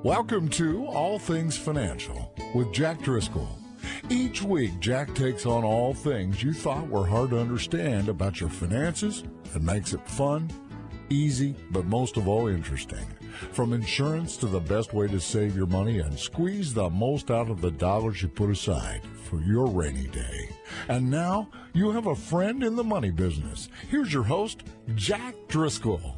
Welcome to All Things Financial with Jack Driscoll. Each week, Jack takes on all things you thought were hard to understand about your finances and makes it fun, easy, but most of all interesting. From insurance to the best way to save your money and squeeze the most out of the dollars you put aside for your rainy day. And now, you have a friend in the money business. Here's your host, Jack Driscoll.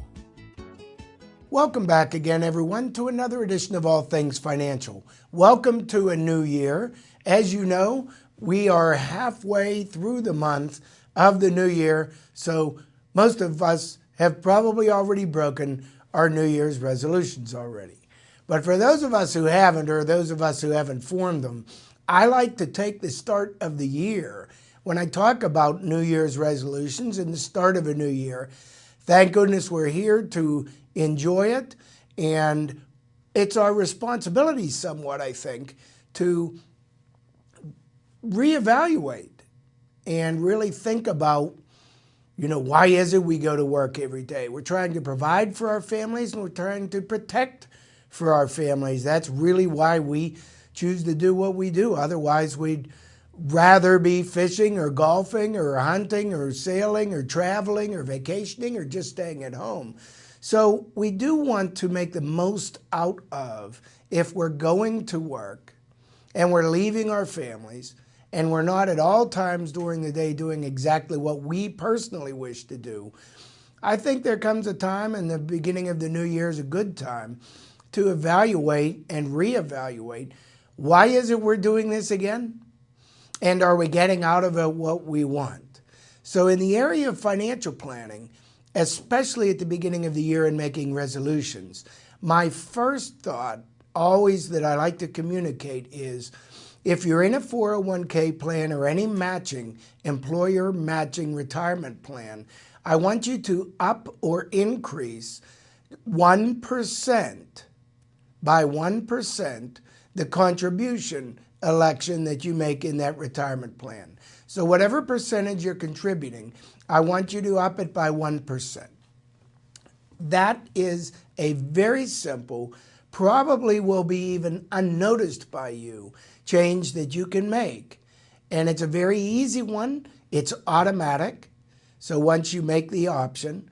Welcome back again, everyone, to another edition of All Things Financial. Welcome to a new year. As you know, we are halfway through the month of the new year, so most of us have probably already broken our New Year's resolutions already. But for those of us who haven't, or those of us who haven't formed them, I like to take the start of the year. When I talk about New Year's resolutions and the start of a new year, thank goodness we're here to enjoy it, and it's our responsibility somewhat, I think, to reevaluate and really think about, why is it we go to work every day? We're trying to provide for our families and we're trying to protect for our families. That's really why we choose to do what we do. Otherwise, we'd rather be fishing or golfing or hunting or sailing or traveling or vacationing or just staying at home. So we do want to make the most out of if we're going to work and we're leaving our families and we're not at all times during the day doing exactly what we personally wish to do. I think there comes a time, and the beginning of the new year is a good time, to evaluate and reevaluate. Why is it we're doing this again? And are we getting out of it what we want? So in the area of financial planning, especially at the beginning of the year and making resolutions, my first thought always that I like to communicate is, if you're in a 401k plan or any employer matching retirement plan, I want you to up or increase 1% by 1% the contribution election that you make in that retirement plan. So whatever percentage you're contributing, I want you to up it by 1%. That is a very simple, probably will be even unnoticed by you, change that you can make. And it's a very easy one. It's automatic. So once you make the option,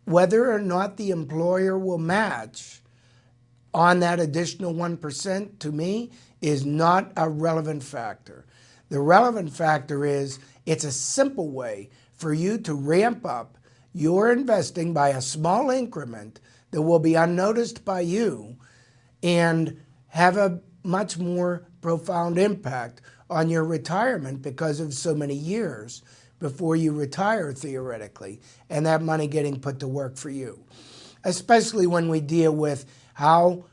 whether or not the employer will match on that additional 1%, to me, is not a relevant factor. The relevant factor is it's a simple way for you to ramp up your investing by a small increment that will be unnoticed by you and have a much more profound impact on your retirement because of so many years before you retire, theoretically, and that money getting put to work for you. Especially when we deal with how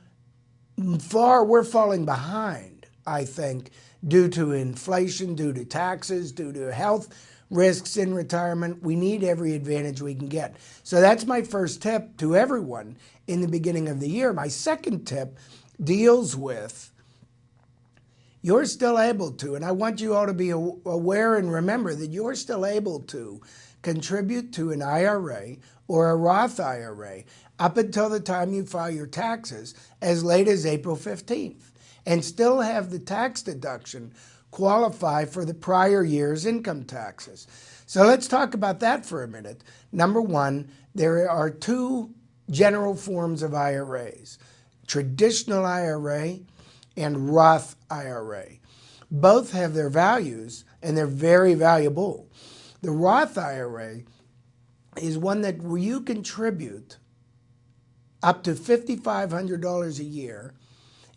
far we're falling behind, I think, due to inflation, due to taxes, due to health risks in retirement. We need every advantage we can get. So that's my first tip to everyone in the beginning of the year. My second tip deals with you're still able to, and I want you all to be aware and remember that you're still able to contribute to an IRA or a Roth IRA up until the time you file your taxes as late as April 15th and still have the tax deduction qualify for the prior year's income taxes. So let's talk about that for a minute. Number one, there are two general forms of IRAs, traditional IRA and Roth IRA. Both have their values and they're very valuable. The Roth IRA is one that where you contribute up to $5,500 a year.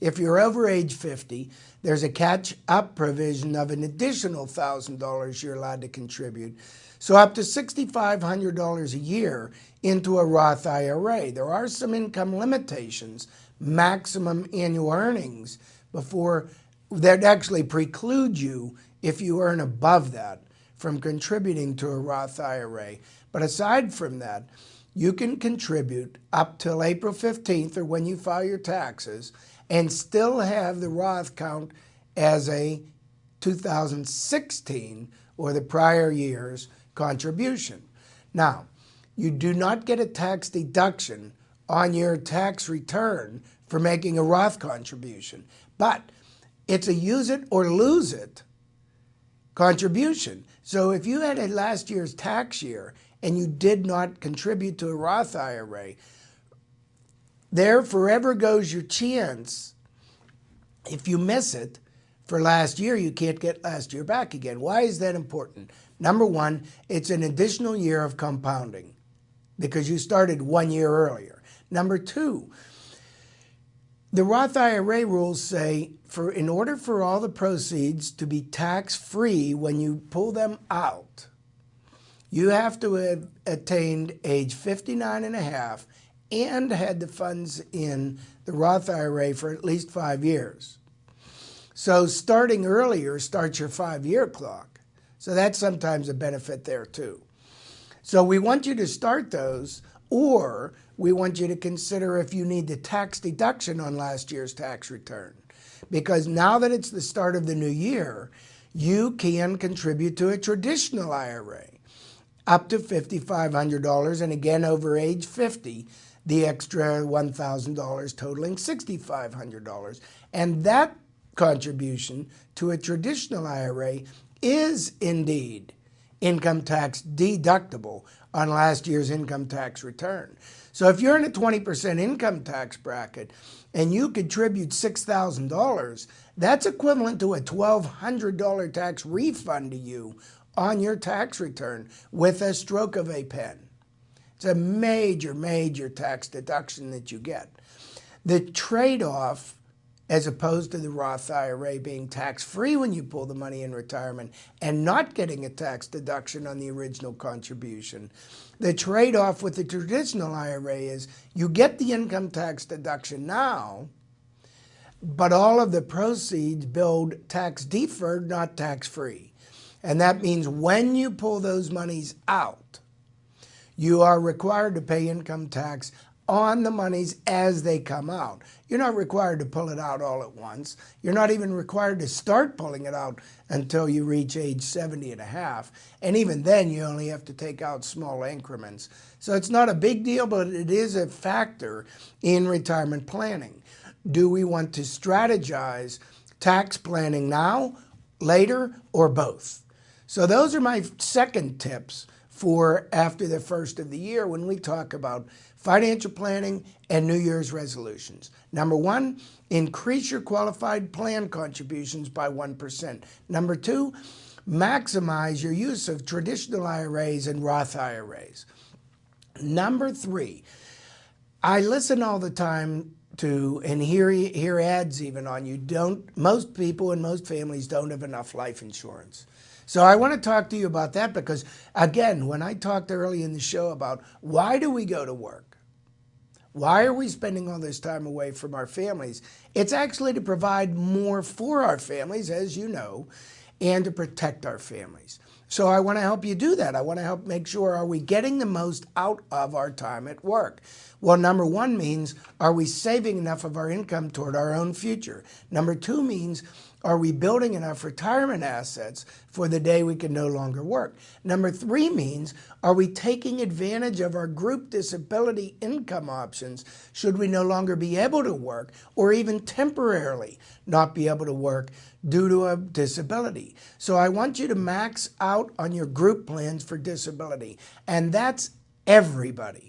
If you're over age 50, there's a catch-up provision of an additional $1,000 you're allowed to contribute. So up to $6,500 a year into a Roth IRA. There are some income limitations, maximum annual earnings, before that actually preclude you, if you earn above that, from contributing to a Roth IRA. But aside from that, you can contribute up till April 15th or when you file your taxes and still have the Roth count as a 2016 or the prior year's contribution. Now, you do not get a tax deduction on your tax return for making a Roth contribution. But it's a use it or lose it contribution. So if you had a last year's tax year and you did not contribute to a Roth IRA, there forever goes your chance. If you miss it for last year, you can't get last year back again. Why is that important? Number one, it's an additional year of compounding because you started 1 year earlier. Number two, the Roth IRA rules say in order for all the proceeds to be tax-free when you pull them out, you have to have attained age 59 and a half and had the funds in the Roth IRA for at least 5 years. So starting earlier starts your 5-year clock. So that's sometimes a benefit there too. So we want you to start those, or we want you to consider if you need the tax deduction on last year's tax return. Because now that it's the start of the new year, you can contribute to a traditional IRA up to $5,500, and again over age 50, the extra $1,000 totaling $6,500. And that contribution to a traditional IRA is indeed income tax deductible on last year's income tax return. So if you're in a 20% income tax bracket and you contribute $6,000, that's equivalent to a $1,200 tax refund to you on your tax return with a stroke of a pen. It's a major, major tax deduction that you get. The trade-off, as opposed to the Roth IRA being tax-free when you pull the money in retirement and not getting a tax deduction on the original contribution, the trade-off with the traditional IRA is you get the income tax deduction now, but all of the proceeds billed tax-deferred, not tax-free. And that means when you pull those monies out, you are required to pay income tax on the monies as they come out. You're not required to pull it out all at once. You're not even required to start pulling it out until you reach age 70 and a half. And even then, you only have to take out small increments. So it's not a big deal, but it is a factor in retirement planning. Do we want to strategize tax planning now, later, or both? So those are my second tips for after the first of the year when we talk about financial planning and New Year's resolutions. Number one, increase your qualified plan contributions by 1%. Number two, maximize your use of traditional IRAs and Roth IRAs. Number three, I listen all the time to and hear ads even on most people and most families don't have enough life insurance. So I want to talk to you about that because, again, when I talked early in the show about why do we go to work? Why are we spending all this time away from our families? It's actually to provide more for our families, as you know, and to protect our families. So I want to help you do that. I want to help make sure, are we getting the most out of our time at work? Well, number one means, are we saving enough of our income toward our own future? Number two means, are we building enough retirement assets for the day we can no longer work? Number three means, are we taking advantage of our group disability income options should we no longer be able to work or even temporarily not be able to work due to a disability? So I want you to max out on your group plans for disability, and that's everybody.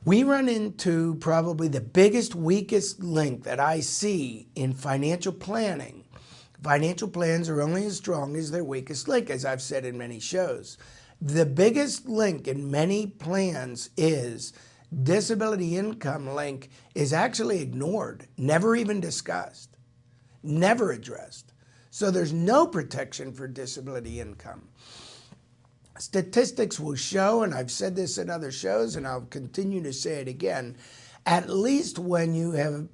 We run into probably the biggest, weakest link that I see in financial planning. Financial plans are only as strong as their weakest link, as I've said in many shows. The biggest link in many plans is disability income link is actually ignored, never even discussed, never addressed. So there's no protection for disability income. Statistics will show, and I've said this in other shows, and I'll continue to say it again, at least when you have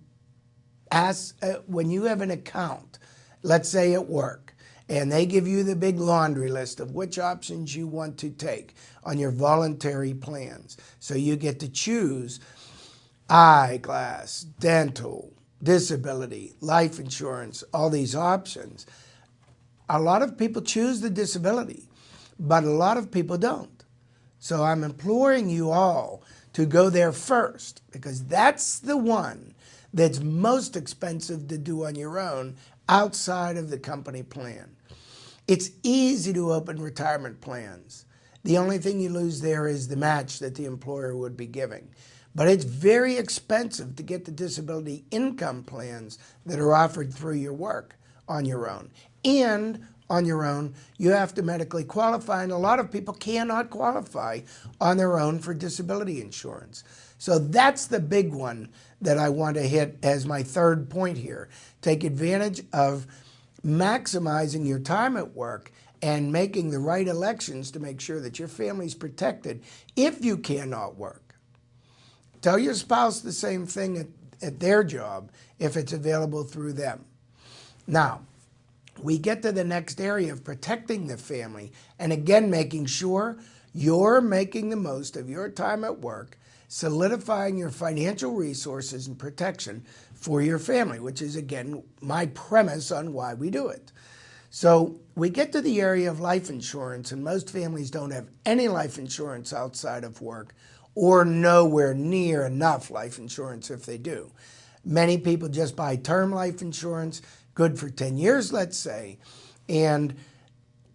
an account, let's say at work, and they give you the big laundry list of which options you want to take on your voluntary plans. So you get to choose eyeglass, dental, disability, life insurance, all these options. A lot of people choose the disability, but a lot of people don't. So I'm imploring you all to go there first, because that's the one that's most expensive to do on your own outside of the company plan. It's easy to open retirement plans. The only thing you lose there is the match that the employer would be giving. But it's very expensive to get the disability income plans that are offered through your work on your own. And on your own, you have to medically qualify, and a lot of people cannot qualify on their own for disability insurance. So that's the big one that I want to hit as my third point here. Take advantage of maximizing your time at work and making the right elections to make sure that your family's protected if you cannot work. Tell your spouse the same thing at their job if it's available through them. Now, we get to the next area of protecting the family, and again, making sure you're making the most of your time at work, solidifying your financial resources and protection for your family, which is, again, my premise on why we do it. So we get to the area of life insurance, and most families don't have any life insurance outside of work, or nowhere near enough life insurance if they do. Many people just buy term life insurance, good for 10 years, let's say, and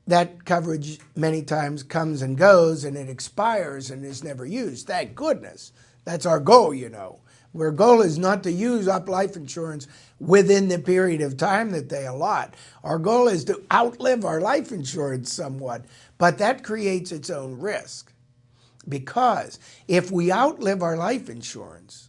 that coverage many times comes and goes and it expires and is never used. Thank goodness. That's our goal, you know. Our goal is not to use up life insurance within the period of time that they allot. Our goal is to outlive our life insurance somewhat, but that creates its own risk. Because if we outlive our life insurance,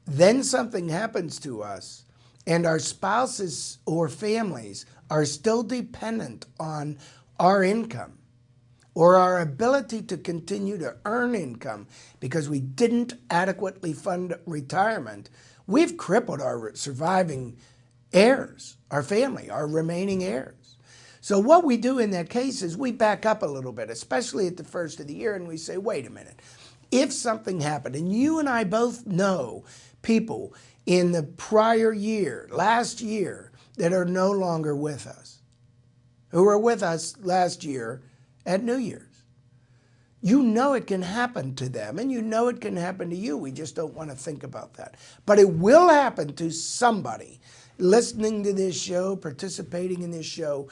then something happens to us and our spouses or families are still dependent on our income or our ability to continue to earn income because we didn't adequately fund retirement, we've crippled our surviving heirs, our family, our remaining heirs. So what we do in that case is we back up a little bit, especially at the first of the year, and we say, wait a minute, if something happened, and you and I both know people in the prior year, last year, that are no longer with us, who were with us last year at New Year's. You know it can happen to them, and you know it can happen to you. We just don't want to think about that. But it will happen to somebody listening to this show, participating in this show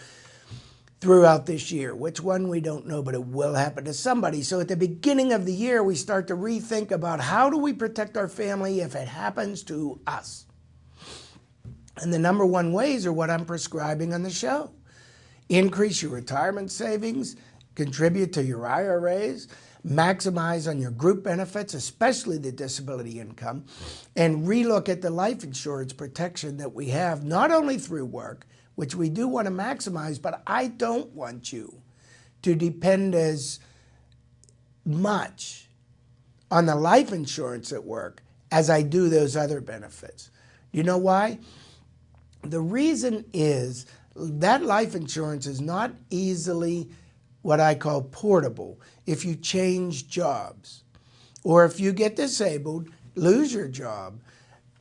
throughout this year. Which one, we don't know, but it will happen to somebody. So at the beginning of the year, we start to rethink about how do we protect our family if it happens to us. And the number one ways are what I'm prescribing on the show. Increase your retirement savings, contribute to your IRAs, maximize on your group benefits, especially the disability income, and relook at the life insurance protection that we have, not only through work, which we do want to maximize, but I don't want you to depend as much on the life insurance at work as I do those other benefits. You know why? The reason is that life insurance is not easily what I call portable. If you change jobs or if you get disabled, lose your job,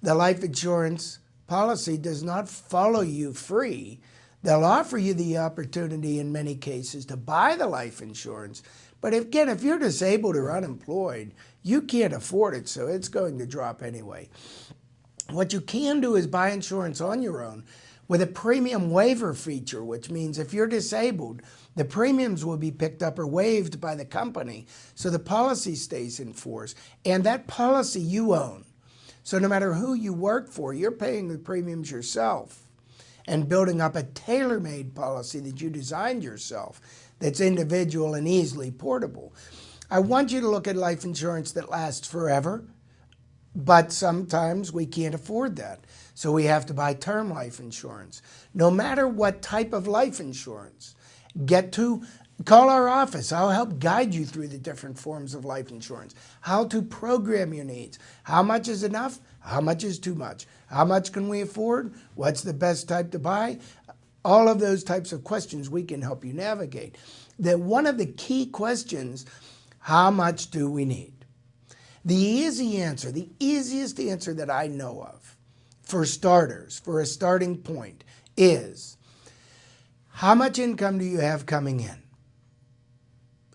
the life insurance policy does not follow you free. They'll offer you the opportunity in many cases to buy the life insurance. But again, if you're disabled or unemployed, you can't afford it, so it's going to drop anyway. What you can do is buy insurance on your own with a premium waiver feature, which means if you're disabled, the premiums will be picked up or waived by the company, so the policy stays in force, and that policy you own. So no matter who you work for, you're paying the premiums yourself and building up a tailor-made policy that you designed yourself that's individual and easily portable. I want you to look at life insurance that lasts forever, but sometimes we can't afford that. So we have to buy term life insurance. No matter what type of life insurance, call our office. I'll help guide you through the different forms of life insurance, how to program your needs. How much is enough? How much is too much? How much can we afford? What's the best type to buy? All of those types of questions we can help you navigate. One of the key questions, how much do we need? The easiest answer that I know of for starters, for a starting point, is how much income do you have coming in?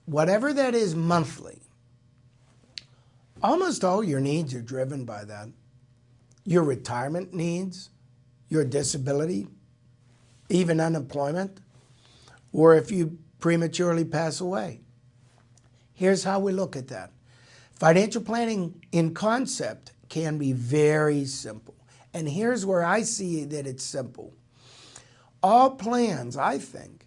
Whatever that is monthly, Almost all your needs are driven by that. Your retirement needs, your disability, even unemployment, or if you prematurely pass away. Here's how we look at that. Financial planning in concept can be very simple. And here's where I see that it's simple. All plans, I think,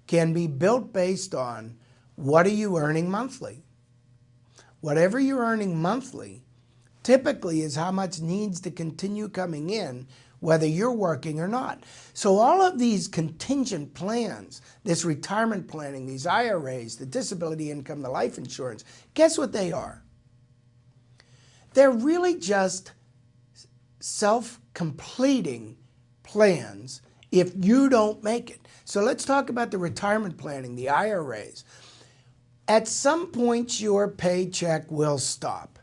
can be built based on what are you earning monthly. Whatever you're earning monthly typically is how much needs to continue coming in whether you're working or not. So all of these contingent plans, this retirement planning, these IRAs, the disability income, the life insurance, guess what they are? They're really just self-completing plans if you don't make it. So let's talk about the retirement planning, the IRAs. At some point, your paycheck will stop.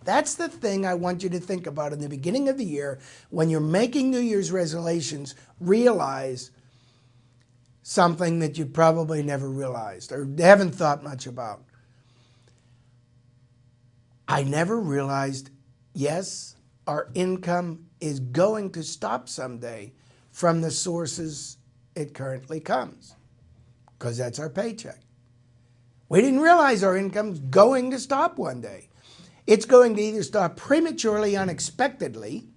That's the thing I want you to think about in the beginning of the year. When you're making New Year's resolutions, realize something that you probably never realized or haven't thought much about. I never realized, yes, our income is going to stop someday from the sources it currently comes, because that's our paycheck. We didn't realize our income's going to stop one day. It's going to either stop prematurely, unexpectedly,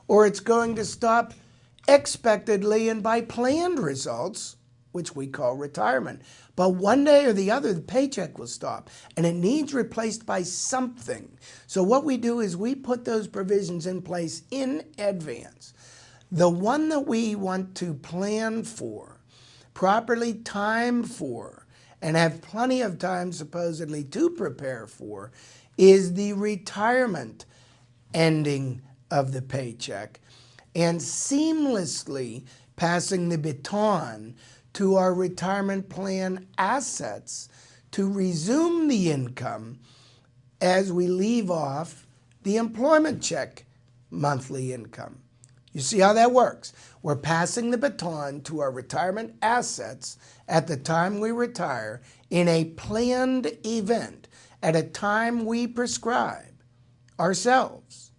or it's going to stop expectedly and by planned results, which we call retirement. But one day or the other, the paycheck will stop, and it needs replaced by something. So what we do is we put those provisions in place in advance. The one that we want to plan for, properly time for, and have plenty of time supposedly to prepare for, is the retirement ending of the paycheck and seamlessly passing the baton to our retirement plan assets to resume the income as we leave off the employment check monthly income. You see how that works? We're passing the baton to our retirement assets at the time we retire in a planned event at a time we prescribe ourselves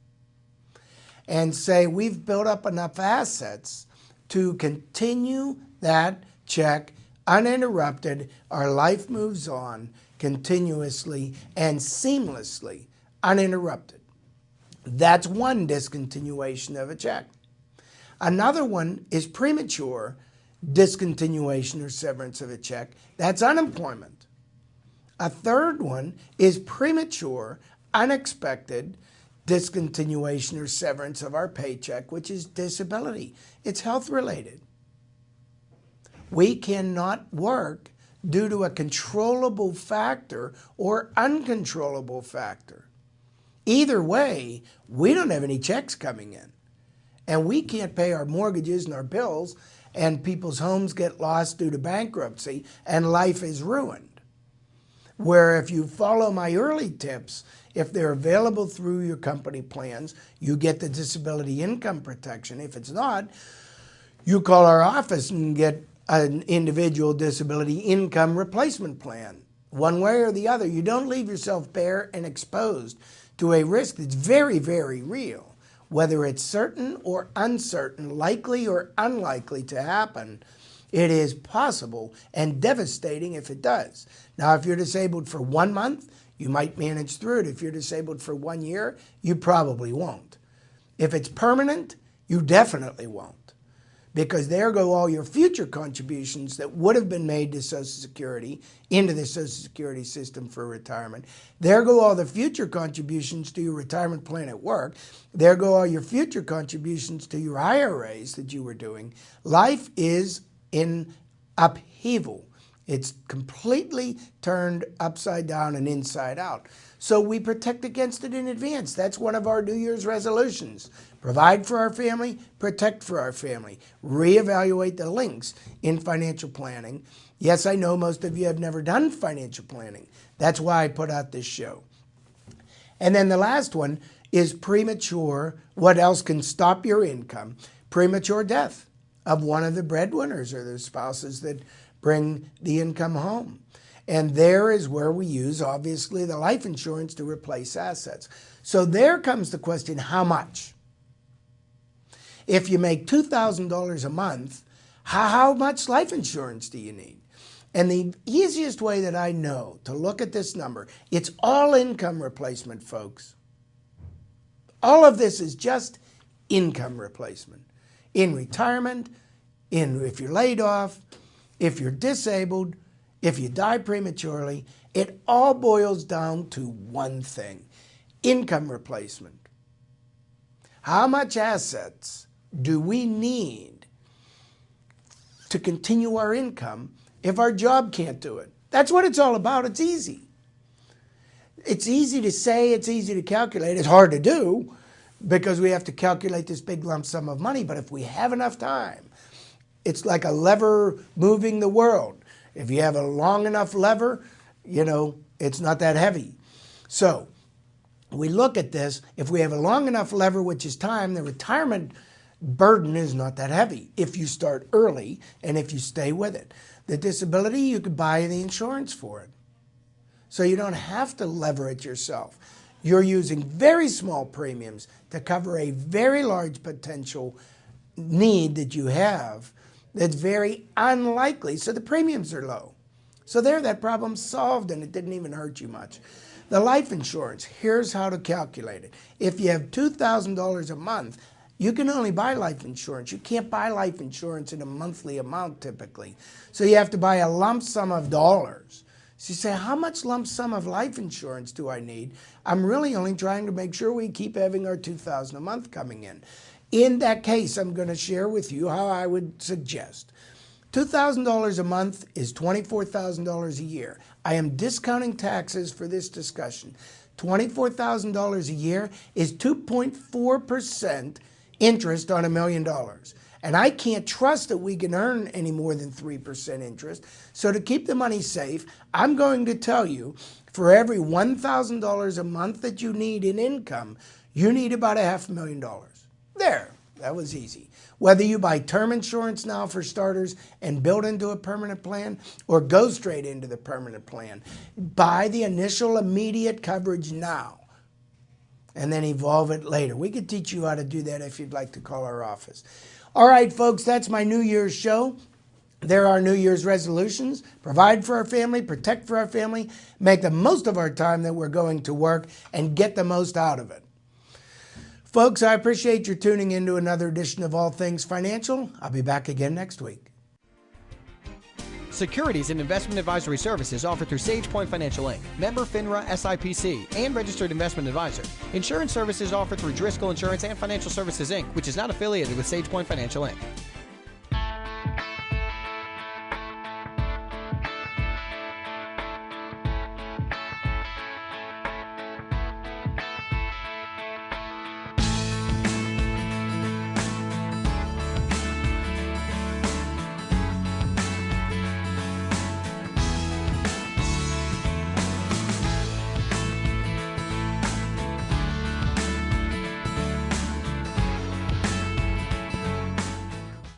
and say we've built up enough assets to continue that check uninterrupted. Our life moves on continuously and seamlessly, uninterrupted. That's one discontinuation of a check. Another one is premature discontinuation or severance of a check. That's unemployment. A third one is premature, unexpected discontinuation or severance of our paycheck, which is disability. It's health related. We cannot work due to a controllable factor or uncontrollable factor. Either way, we don't have any checks coming in. And we can't pay our mortgages and our bills, and people's homes get lost due to bankruptcy, and life is ruined. Where if you follow my early tips, if they're available through your company plans, you get the disability income protection. If it's not, you call our office and get an individual disability income replacement plan. One way or the other, you don't leave yourself bare and exposed to a risk that's very, very real. Whether it's certain or uncertain, likely or unlikely to happen, it is possible and devastating if it does. Now, if you're disabled for 1 month, you might manage through it. If you're disabled for 1 year, you probably won't. If it's permanent, you definitely won't. Because there go all your future contributions that would have been made to Social Security into the Social Security system for retirement. There go all the future contributions to your retirement plan at work. There go all your future contributions to your IRAs that you were doing. Life is in upheaval. It's completely turned upside down and inside out. So we protect against it in advance. That's one of our New Year's resolutions. Provide for our family, protect for our family. Reevaluate the links in financial planning. Yes, I know most of you have never done financial planning. That's why I put out this show. And then the last one is premature, what else can stop your income? Premature death of one of the breadwinners or the spouses that bring the income home. And there is where we use, obviously, the life insurance to replace assets. So there comes the question, how much? If you make $2,000 a month, how much life insurance do you need? And the easiest way that I know to look at this number, it's all income replacement, folks. All of this is just income replacement. In retirement, if you're laid off, if you're disabled, if you die prematurely, it all boils down to one thing: income replacement. How much assets do we need to continue our income if our job can't do it? That's what it's all about. It's easy. It's easy to say, it's easy to calculate. It's hard to do because we have to calculate this big lump sum of money. But if we have enough time, it's like a lever moving the world. If you have a long enough lever, it's not that heavy. So we look at this. If we have a long enough lever, which is time, the retirement burden is not that heavy if you start early and if you stay with it. The disability, you could buy the insurance for it. So you don't have to lever it yourself. You're using very small premiums to cover a very large potential need that you have that's very unlikely, so the premiums are low. So there, that problem's solved, and it didn't even hurt you much. The life insurance, here's how to calculate it. If you have $2,000 a month, you can only buy life insurance. You can't buy life insurance in a monthly amount typically. So you have to buy a lump sum of dollars. So you say, how much lump sum of life insurance do I need? I'm really only trying to make sure we keep having our $2,000 a month coming in. In that case, I'm going to share with you how I would suggest. $2,000 a month is $24,000 a year. I am discounting taxes for this discussion. $24,000 a year is 2.4% interest on $1 million. And I can't trust that we can earn any more than 3% interest. So to keep the money safe, I'm going to tell you, for every $1,000 a month that you need in income, you need about $500,000. There, that was easy. Whether you buy term insurance now for starters and build into a permanent plan or go straight into the permanent plan, buy the initial immediate coverage now and then evolve it later. We could teach you how to do that if you'd like to call our office. All right, folks, that's my New Year's show. There are New Year's resolutions: provide for our family, protect for our family, make the most of our time that we're going to work, and get the most out of it. Folks, I appreciate your tuning in to another edition of All Things Financial. I'll be back again next week. Securities and investment advisory services offered through SagePoint Financial Inc., member FINRA SIPC, and registered investment advisor. Insurance services offered through Driscoll Insurance and Financial Services Inc., which is not affiliated with SagePoint Financial Inc.